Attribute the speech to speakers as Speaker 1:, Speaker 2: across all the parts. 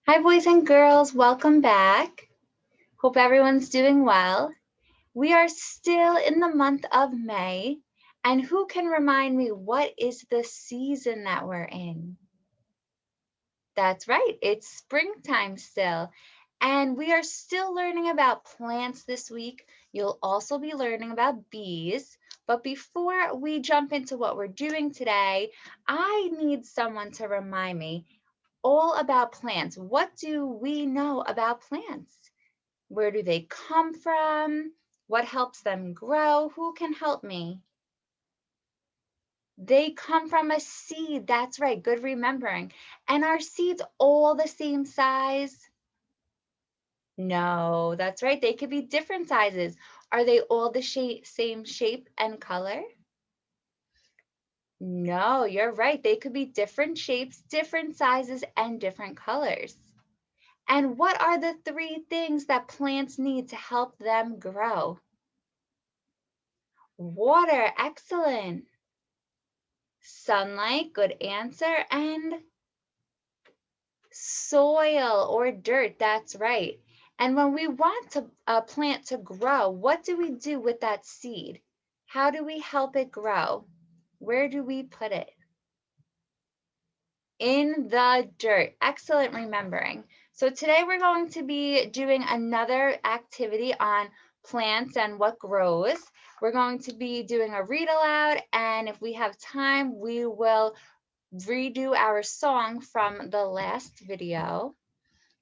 Speaker 1: Hi, boys and girls. Welcome back. Hope everyone's doing well. We are still in the month of May. And who can remind me what is the season that we're in? That's right, it's springtime still. And we are still learning about plants this week. You'll also be learning about bees. But before we jump into what we're doing today, I need someone to remind me all about plants. What do we know about plants? Where do they come from? What helps them grow? Who can help me? They come from a seed. That's right. Good remembering. And are seeds all the same size? No, that's right. They could be different sizes. Are they all the same shape and color? No, you're right. They could be different shapes, different sizes, and different colors. And what are the three things that plants need to help them grow? Water, excellent. Sunlight, good answer. And soil or dirt, that's right. And when we want a plant to grow, what do we do with that seed? How do we help it grow? Where do we put it? In the dirt. Excellent remembering. So today we're going to be doing another activity on plants and what grows. We're going to be doing a read aloud, and if we have time, we will redo our song from the last video.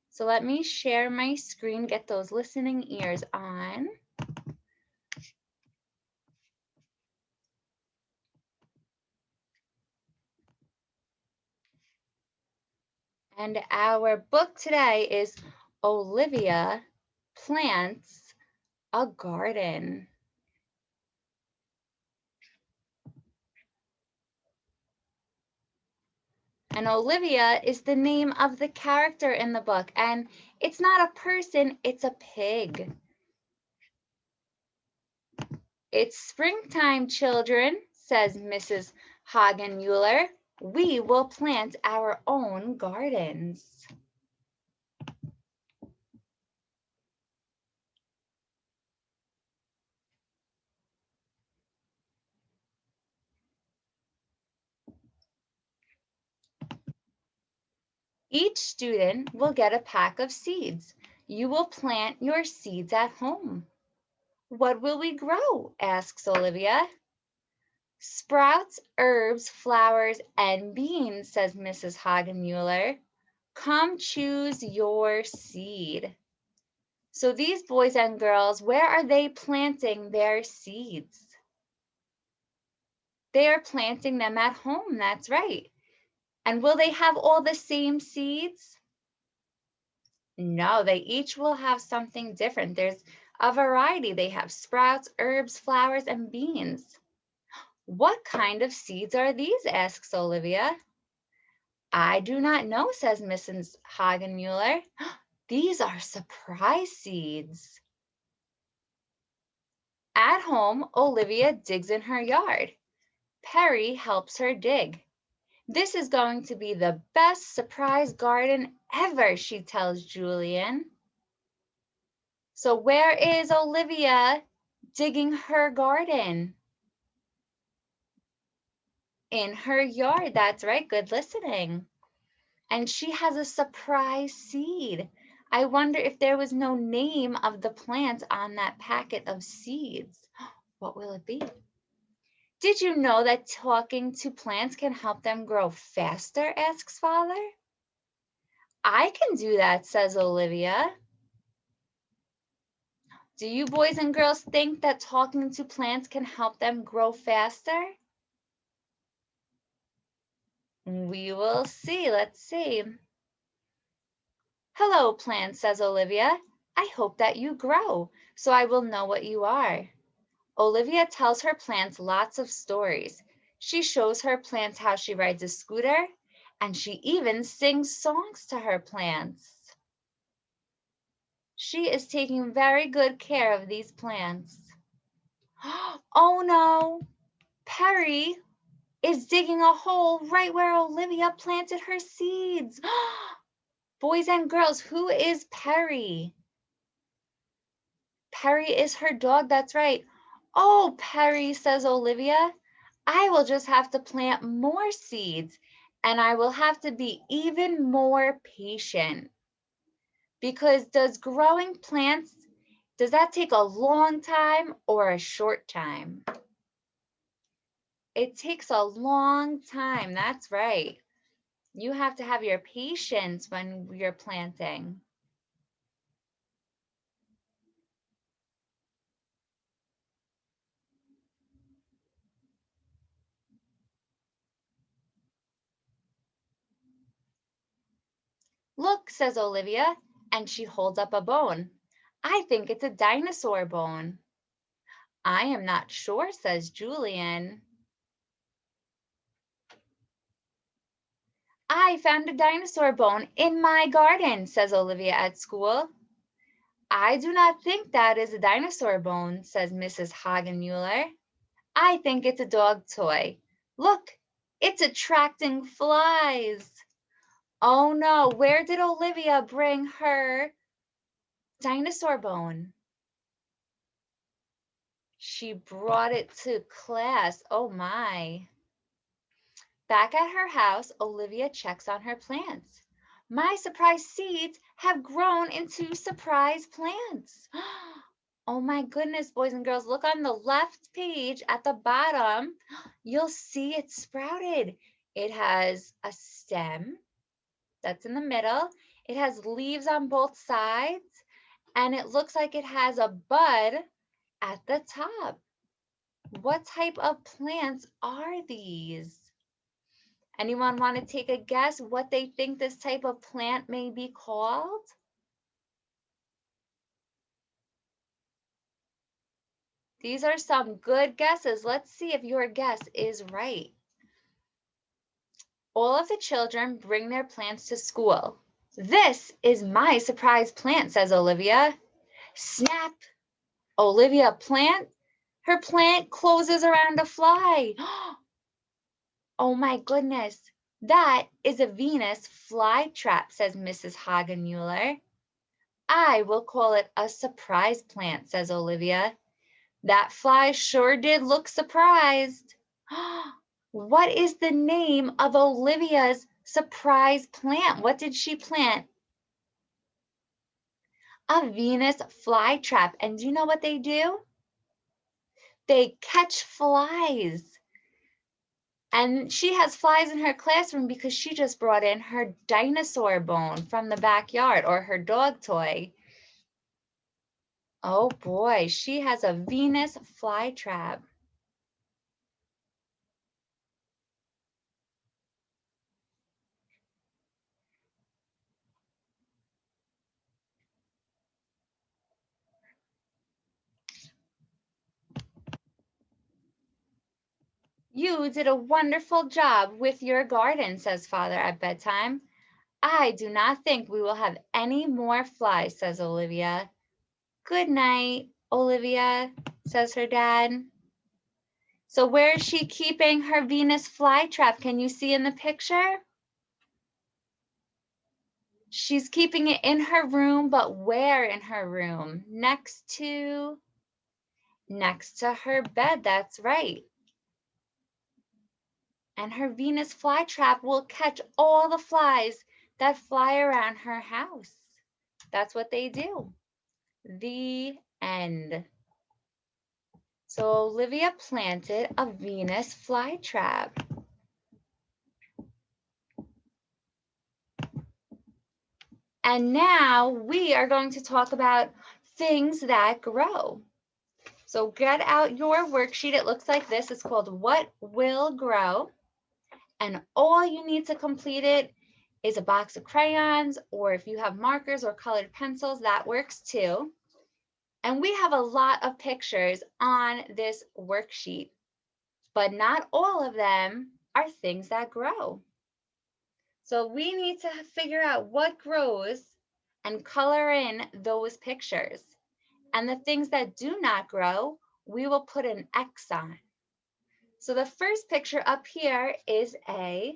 Speaker 1: So let me share my screen, get those listening ears on. And our book today is Olivia Plants a Garden. And Olivia is the name of the character in the book. And it's not a person, it's a pig. It's springtime, children, says Mrs. Hagenmuller. We will plant our own gardens. Each student will get a pack of seeds. You will plant your seeds at home. What will we grow? Asks Olivia. Sprouts, herbs, flowers, and beans, says Mrs. Hagenmuller. Come choose your seed. So these boys and girls, where are they planting their seeds? They are planting them at home, that's right. And will they have all the same seeds? No, they each will have something different. There's a variety. They have sprouts, herbs, flowers, and beans. What kind of seeds are these? Asks Olivia. I do not know, says Mrs. Hagenmuller. These are surprise seeds. At home, Olivia digs in her yard. Perry helps her dig. This is going to be the best surprise garden ever, she tells Julian. So where is Olivia digging her garden? In her yard, that's right, good listening. And she has a surprise seed. I wonder if there was no name of the plant on that packet of seeds. What will it be? Did you know that talking to plants can help them grow faster? Asks Father. I can do that, says Olivia. Do you boys and girls think that talking to plants can help them grow faster? We will see. Let's see. Hello, plants, says Olivia. I hope that you grow, so I will know what you are. Olivia tells her plants lots of stories. She shows her plants how she rides a scooter, and she even sings songs to her plants. She is taking very good care of these plants. Oh no, Perry is digging a hole right where Olivia planted her seeds. Boys and girls, who is Perry? Perry is her dog, that's right. Oh, Perry, says Olivia, I will just have to plant more seeds and I will have to be even more patient. Because does growing plants, does that take a long time or a short time? It takes a long time, that's right. You have to have your patience when you're planting. Look, says Olivia, and she holds up a bone. I think it's a dinosaur bone. I am not sure, says Julian. I found a dinosaur bone in my garden, says Olivia at school. I do not think that is a dinosaur bone, says Mrs. Hagenmuller. I think it's a dog toy. Look, it's attracting flies. Oh no, where did Olivia bring her dinosaur bone? She brought it to class. Oh my. Back at her house, Olivia checks on her plants. My surprise seeds have grown into surprise plants. Oh my goodness, boys and girls, look on the left page at the bottom. You'll see it sprouted. It has a stem that's in the middle. It has leaves on both sides, and it looks like it has a bud at the top. What type of plants are these? Anyone want to take a guess what they think this type of plant may be called? These are some good guesses. Let's see if your guess is right. All of the children bring their plants to school. This is my surprise plant, says Olivia. Snap! Olivia plant. Her plant closes around a fly. Oh my goodness. That is a Venus flytrap, says Mrs. Hagenmuller. I will call it a surprise plant, says Olivia. That fly sure did look surprised. What is the name of Olivia's surprise plant? What did she plant? A Venus flytrap. And do you know what they do? They catch flies. And she has flies in her classroom because she just brought in her dinosaur bone from the backyard, or her dog toy. Oh boy, she has a Venus flytrap. You did a wonderful job with your garden, says Father at bedtime. I do not think we will have any more flies, says Olivia. Good night, Olivia, says her dad. So where is she keeping her Venus flytrap? Can you see in the picture? She's keeping it in her room, but where in her room? Next to her bed, that's right. And her Venus flytrap will catch all the flies that fly around her house. That's what they do. The end. So Olivia planted a Venus flytrap. And now we are going to talk about things that grow. So get out your worksheet. It looks like this. It's called What Will Grow? And all you need to complete it is a box of crayons, or if you have markers or colored pencils, that works too. And we have a lot of pictures on this worksheet, but not all of them are things that grow. So we need to figure out what grows and color in those pictures. And the things that do not grow, we will put an X on. So the first picture up here is a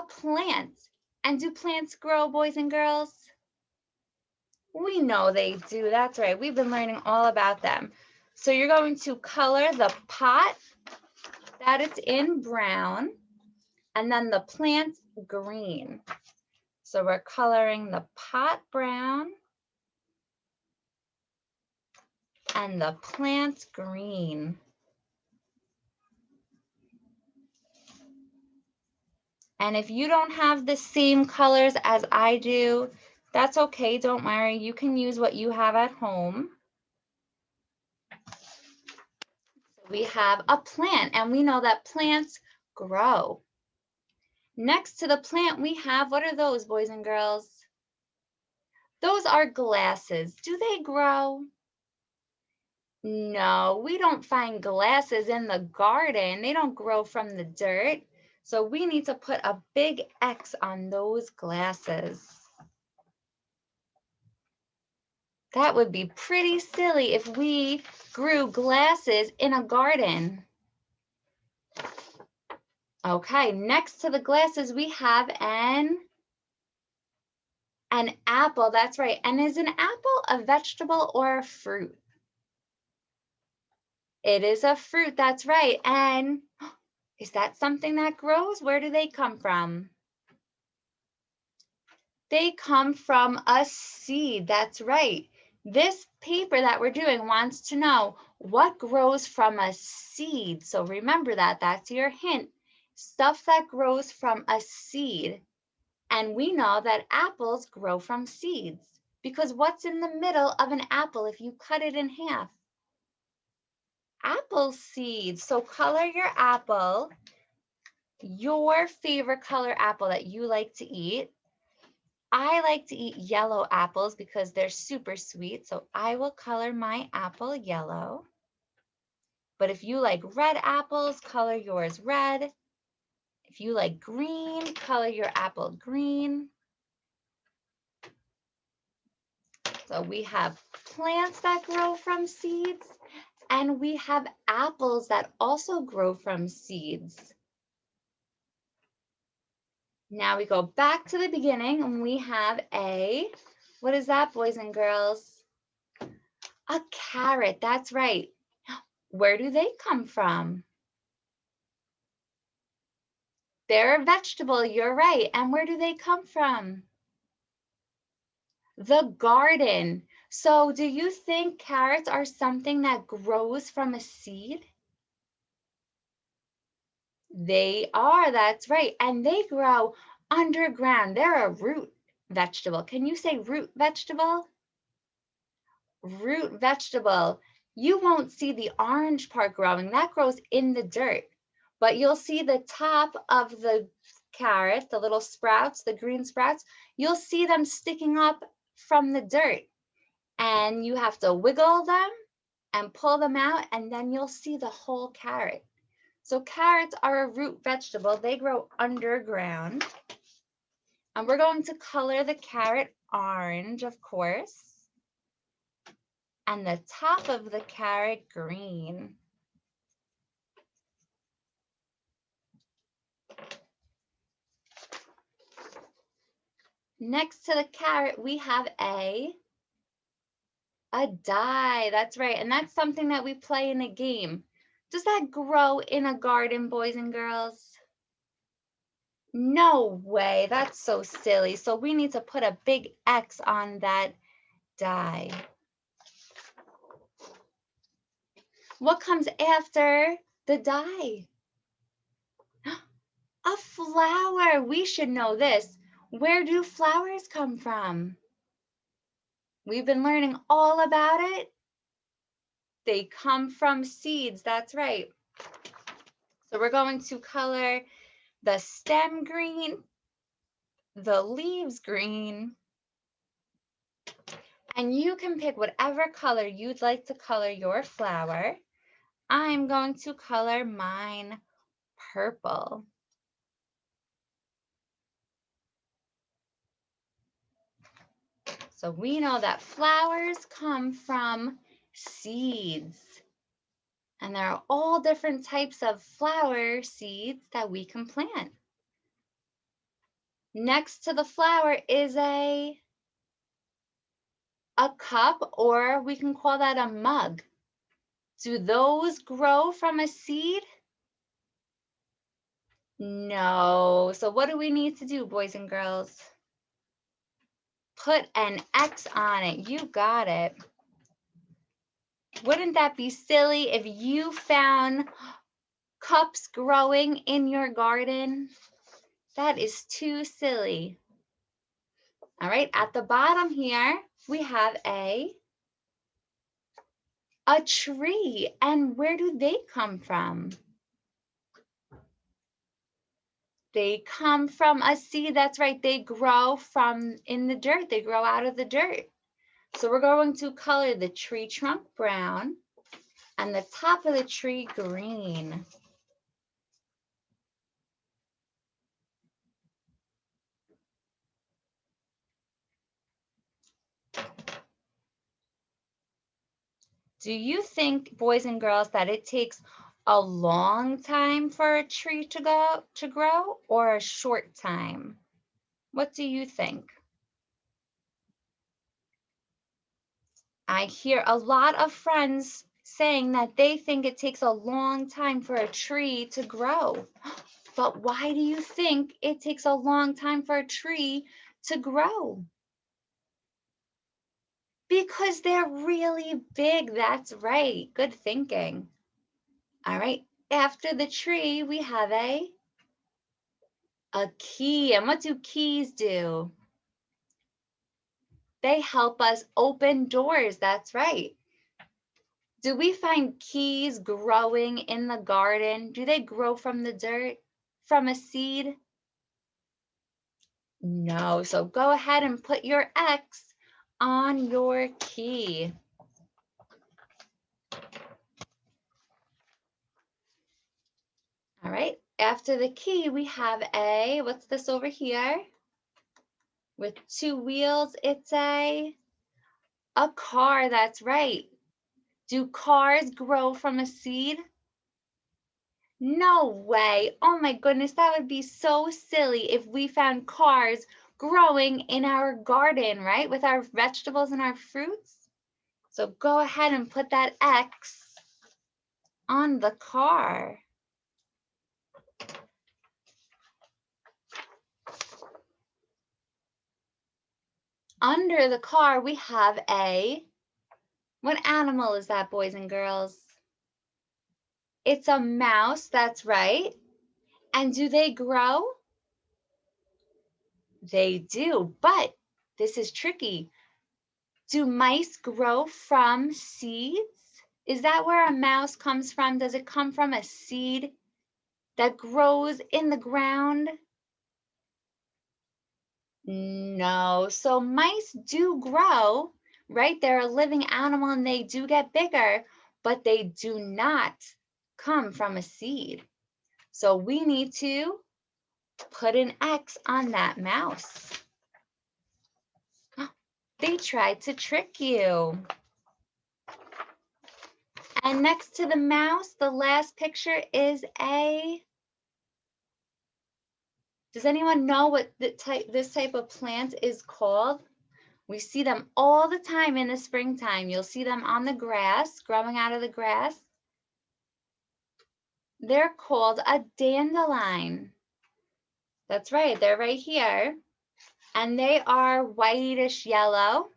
Speaker 1: plant. And do plants grow, boys and girls? We know they do. That's right. We've been learning all about them. So you're going to color the pot that it's in brown, and then the plant green. So we're coloring the pot brown and the plant green. And if you don't have the same colors as I do, that's okay, don't worry. You can use what you have at home. We have a plant, and we know that plants grow. Next to the plant, we have, what are those, boys and girls? Those are glasses. Do they grow? No, we don't find glasses in the garden. They don't grow from the dirt. So we need to put a big X on those glasses. That would be pretty silly if we grew glasses in a garden. Okay, next to the glasses, we have an apple. That's right. And is an apple a vegetable or a fruit? It is a fruit. That's right. And is that something that grows? Where do they come from? They come from a seed. That's right. This paper that we're doing wants to know what grows from a seed. So remember that. That's your hint. Stuff that grows from a seed. And we know that apples grow from seeds, because what's in the middle of an apple if you cut it in half? Apple seeds. So color your apple, your favorite color apple that you like to eat. I like to eat yellow apples because they're super sweet, so I will color my apple yellow. But if you like red apples, color yours red. If you like green, color your apple green. So we have plants that grow from seeds, and we have apples that also grow from seeds. Now we go back to the beginning and we have what is that, boys and girls? A carrot, that's right. Where do they come from? They're a vegetable, you're right. And where do they come from? The garden. So do you think carrots are something that grows from a seed? They are, that's right. And they grow underground. They're a root vegetable. Can you say root vegetable? Root vegetable. You won't see the orange part growing. That grows in the dirt. But you'll see the top of the carrot, the little sprouts, the green sprouts. You'll see them sticking up from the dirt. And you have to wiggle them and pull them out, and then you'll see the whole carrot. So carrots are a root vegetable. They grow underground. And we're going to color the carrot orange, of course, and the top of the carrot green. Next to the carrot, we have a die. That's right. And that's something that we play in a game. Does that grow in a garden, boys and girls? No way. That's so silly. So we need to put a big X on that die. What comes after the die? A flower. We should know this. Where do flowers come from? We've been learning all about it. They come from seeds. That's right. So we're going to color the stem green, the leaves green, and you can pick whatever color you'd like to color your flower. I'm going to color mine purple. So we know that flowers come from seeds. And there are all different types of flower seeds that we can plant. Next to the flower is a cup, or we can call that a mug. Do those grow from a seed? No. So what do we need to do, boys and girls? Put an X on it. You got it. Wouldn't that be silly if you found cups growing in your garden? That is too silly. All right, at the bottom here, we have a tree. And where do they come from? They come from a seed. That's right. They grow from in the dirt. They grow out of the dirt. So we're going to color the tree trunk brown and the top of the tree green. Do you think, boys and girls, that it takes a long time for a tree to grow or a short time? What do you think? I hear a lot of friends saying that they think it takes a long time for a tree to grow. But why do you think it takes a long time for a tree to grow? Because they're really big. That's right. Good thinking. All right. After the tree, we have a key. And what do keys do? They help us open doors. That's right. Do we find keys growing in the garden? Do they grow from the dirt, from a seed? No. So go ahead and put your X on your key. All right. After the key, we have a, what's this over here? With two wheels, it's a car. That's right. Do cars grow from a seed? No way. Oh my goodness, that would be so silly if we found cars growing in our garden, right? With our vegetables and our fruits. So go ahead and put that X on the car. Under the car, we have a, what animal is that, boys and girls? It's a mouse, that's right. And do they grow? They do, but this is tricky. Do mice grow from seeds? Is that where a mouse comes from? Does it come from a seed that grows in the ground? No. So mice do grow, right? They're a living animal and they do get bigger, but they do not come from a seed. So we need to put an X on that mouse. They tried to trick you. And next to the mouse, the last picture is a, does anyone know what this type of plant is called? We see them all the time in the springtime. You'll see them on the grass, growing out of the grass. They're called a dandelion. That's right, they're right here. And they are whitish yellow.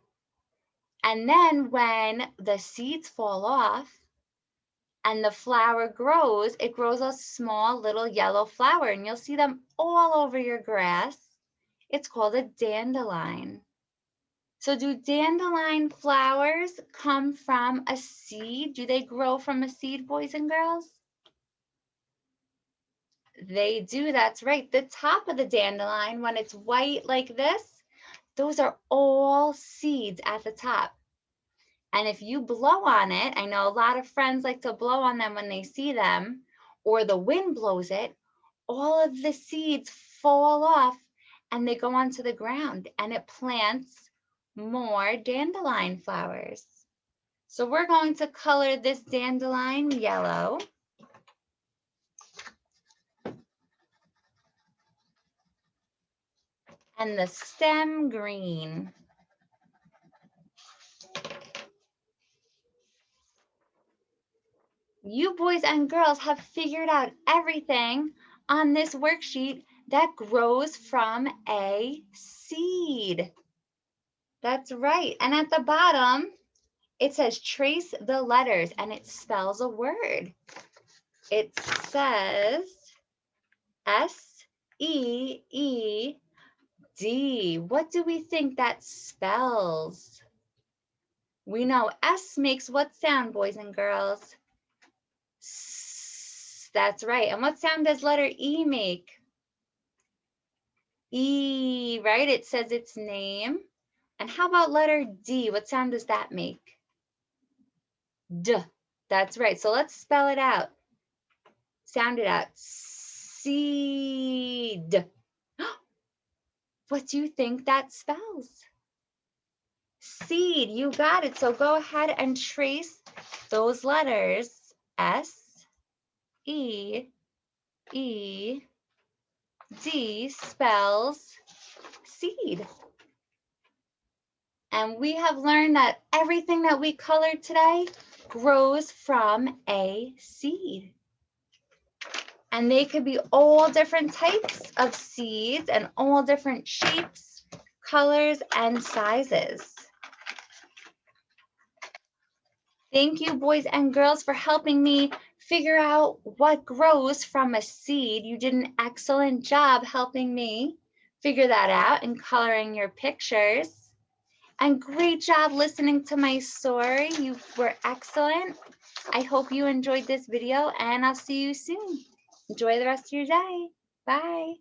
Speaker 1: And then when the seeds fall off and the flower grows, it grows a small little yellow flower, and you'll see them all over your grass. It's called a dandelion. So do dandelion flowers come from a seed? Do they grow from a seed, boys and girls? They do, that's right. The top of the dandelion, when it's white like this, those are all seeds at the top. And if you blow on it, I know a lot of friends like to blow on them when they see them, or the wind blows it, all of the seeds fall off and they go onto the ground, and it plants more dandelion flowers. So we're going to color this dandelion yellow. and the stem green. You boys and girls have figured out everything on this worksheet that grows from a seed. That's right. And at the bottom, it says trace the letters and it spells a word. It says S-E-E-D. What do we think that spells? We know S makes what sound, boys and girls? S. That's right. And what sound does letter E make? E, right? It says its name. And how about letter D? What sound does that make? D. That's right. So let's spell it out. Sound it out. Seed. What do you think that spells? Seed. You got it. So go ahead and trace those letters. S, E, E, D spells seed. And we have learned that everything that we colored today grows from a seed. And they could be all different types of seeds and all different shapes, colors, and sizes. Thank you, boys and girls, for helping me figure out what grows from a seed. You did an excellent job helping me figure that out and coloring your pictures. And great job listening to my story. You were excellent. I hope you enjoyed this video and I'll see you soon. Enjoy the rest of your day. Bye.